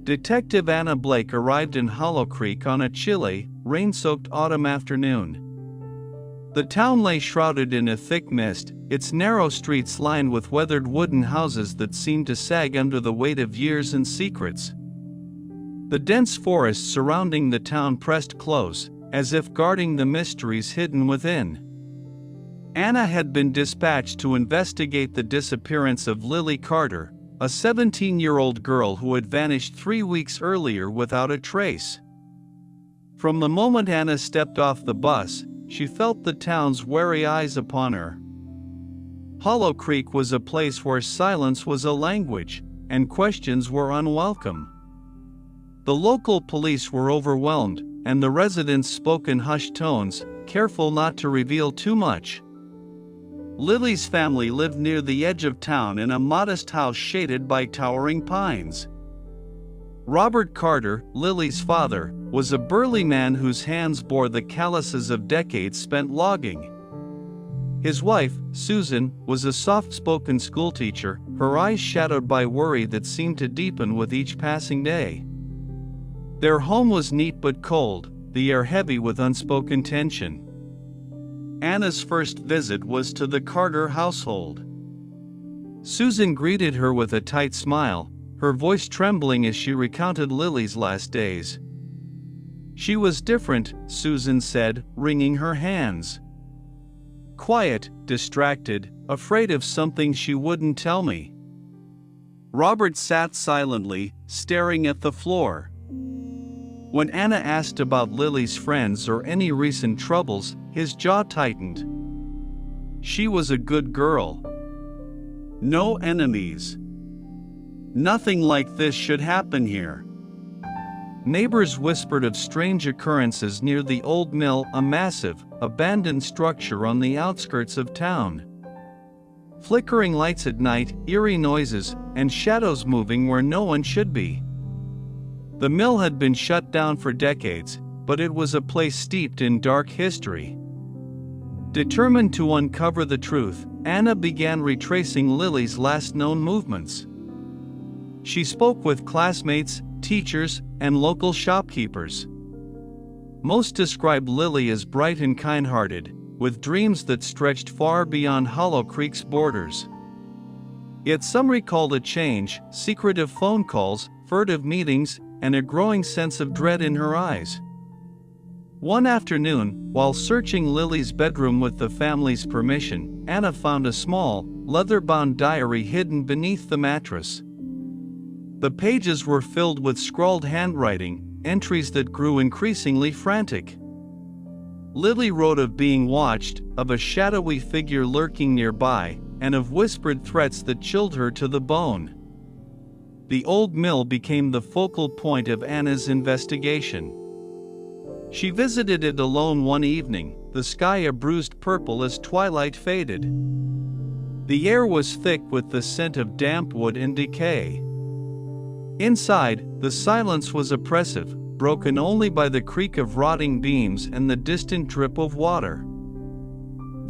Detective Anna Blake arrived in Hollow Creek on a chilly, rain-soaked autumn afternoon. The town lay shrouded in a thick mist, its narrow streets lined with weathered wooden houses that seemed to sag under the weight of years and secrets. The dense forest surrounding the town pressed close, as if guarding the mysteries hidden within. Anna had been dispatched to investigate the disappearance of Lily Carter, a 17-year-old girl who had vanished 3 weeks earlier without a trace. From the moment Anna stepped off the bus, she felt the town's wary eyes upon her. Hollow Creek was a place where silence was a language, and questions were unwelcome. The local police were overwhelmed, and the residents spoke in hushed tones, careful not to reveal too much. Lily's family lived near the edge of town in a modest house shaded by towering pines. Robert Carter, Lily's father, was a burly man whose hands bore the calluses of decades spent logging. His wife, Susan, was a soft-spoken schoolteacher, her eyes shadowed by worry that seemed to deepen with each passing day. Their home was neat but cold, the air heavy with unspoken tension. Anna's first visit was to the Carter household. Susan greeted her with a tight smile, her voice trembling as she recounted Lily's last days. She was different, Susan said, wringing her hands. Quiet, distracted, afraid of something she wouldn't tell me. Robert sat silently, staring at the floor. When Anna asked about Lily's friends or any recent troubles, his jaw tightened. She was a good girl. No enemies. Nothing like this should happen here. Neighbors whispered of strange occurrences near the old mill, a massive, abandoned structure on the outskirts of town. Flickering lights at night, eerie noises, and shadows moving where no one should be. The mill had been shut down for decades, but it was a place steeped in dark history. Determined to uncover the truth, Anna began retracing Lily's last known movements. She spoke with classmates, teachers, and local shopkeepers. Most described Lily as bright and kind-hearted, with dreams that stretched far beyond Hollow Creek's borders. Yet some recalled a change, secretive phone calls, furtive meetings, and a growing sense of dread in her eyes. One afternoon, while searching Lily's bedroom with the family's permission, Anna found a small, leather-bound diary hidden beneath the mattress. The pages were filled with scrawled handwriting, entries that grew increasingly frantic. Lily wrote of being watched, of a shadowy figure lurking nearby, and of whispered threats that chilled her to the bone. The old mill became the focal point of Anna's investigation. She visited it alone one evening, the sky a bruised purple as twilight faded. The air was thick with the scent of damp wood and decay. Inside, the silence was oppressive, broken only by the creak of rotting beams and the distant drip of water.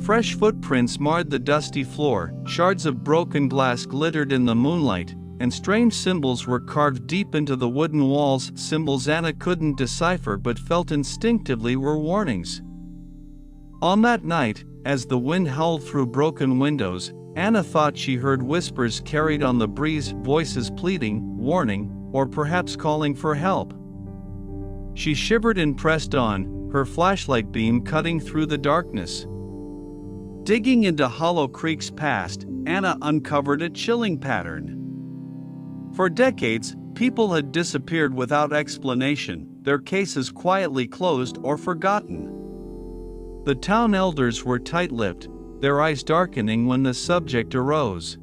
Fresh footprints marred the dusty floor, shards of broken glass glittered in the moonlight, and strange symbols were carved deep into the wooden walls, symbols Anna couldn't decipher but felt instinctively were warnings. On that night, as the wind howled through broken windows, Anna thought she heard whispers carried on the breeze, voices pleading, warning, or perhaps calling for help. She shivered and pressed on, her flashlight beam cutting through the darkness. Digging into Hollow Creek's past, Anna uncovered a chilling pattern. For decades, people had disappeared without explanation, their cases quietly closed or forgotten. The town elders were tight-lipped, their eyes darkening when the subject arose.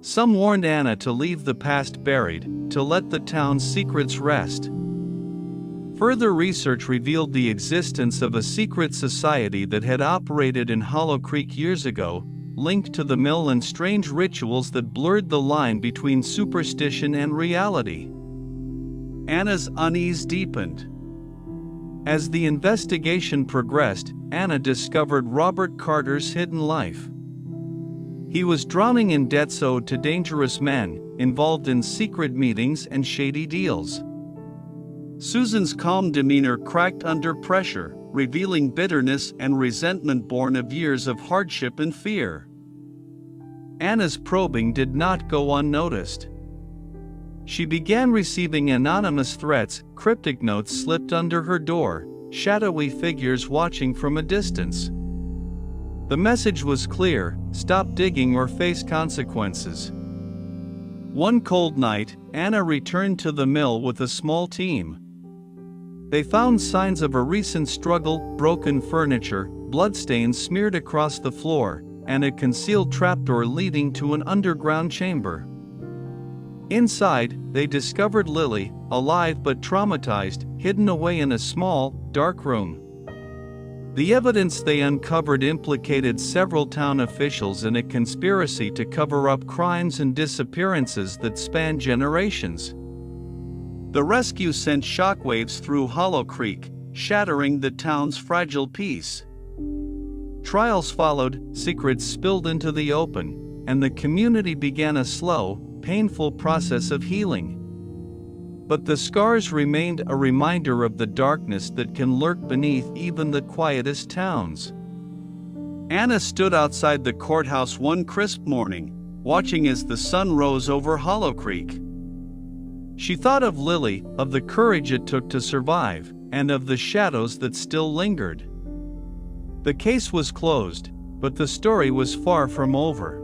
Some warned Anna to leave the past buried, to let the town's secrets rest. Further research revealed the existence of a secret society that had operated in Hollow Creek years ago, linked to the mill and strange rituals that blurred the line between superstition and reality. Anna's unease deepened. As the investigation progressed, Anna discovered Robert Carter's hidden life. He was drowning in debts owed to dangerous men, involved in secret meetings and shady deals. Susan's calm demeanor cracked under pressure, revealing bitterness and resentment born of years of hardship and fear. Anna's probing did not go unnoticed. She began receiving anonymous threats, cryptic notes slipped under her door, shadowy figures watching from a distance. The message was clear: stop digging or face consequences. One cold night, Anna returned to the mill with a small team. They found signs of a recent struggle, broken furniture, bloodstains smeared across the floor, and a concealed trapdoor leading to an underground chamber. Inside, they discovered Lily, alive but traumatized, hidden away in a small, dark room. The evidence they uncovered implicated several town officials in a conspiracy to cover up crimes and disappearances that spanned generations. The rescue sent shockwaves through Hollow Creek, shattering the town's fragile peace. Trials followed, secrets spilled into the open, and the community began a slow, painful process of healing. But the scars remained a reminder of the darkness that can lurk beneath even the quietest towns. Anna stood outside the courthouse one crisp morning, watching as the sun rose over Hollow Creek. She thought of Lily, of the courage it took to survive, and of the shadows that still lingered. The case was closed, but the story was far from over.